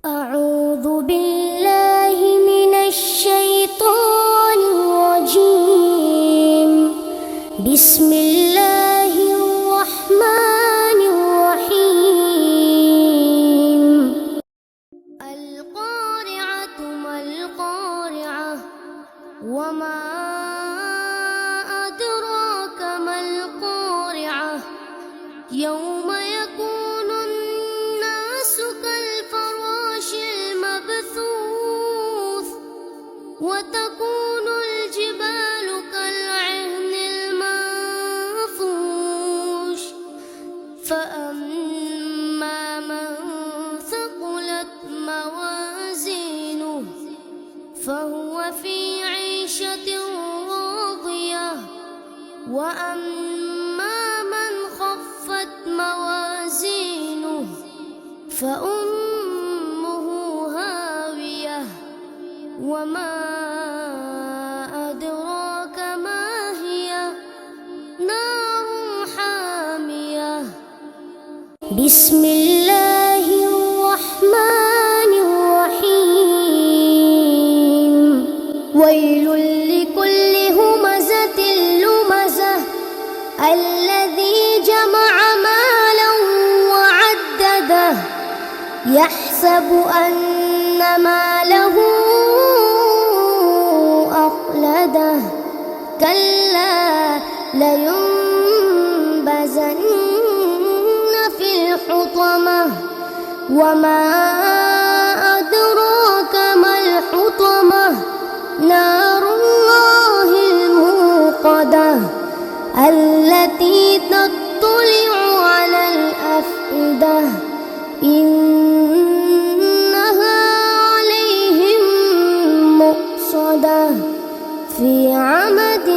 أعوذ بالله من الشيطان الرجيم. بسم الله الرحمن الرحيم. القارعة ما القارعة وما أدراك ما القارعة يوم يكون الناس كالفراش المبثوث وتكون الجبال كالعهن المنفوش فأما من ثقلت موازينه فهو في عيشة راضية وأما من خفت موازينه فأمه هاوية وما أدراك ما هي نار حامية. بسم الله الرحمن الرحيم. ويل لكل همزة لمزة الذي جمع مالا وعدده يحسب أن ماله أخلده كلا لينبذن في الحطمة وما أدراك ما الحطمة نار الله الموقدة التي تطلع على الأفئدة إنها عليهم مؤصدة في عمد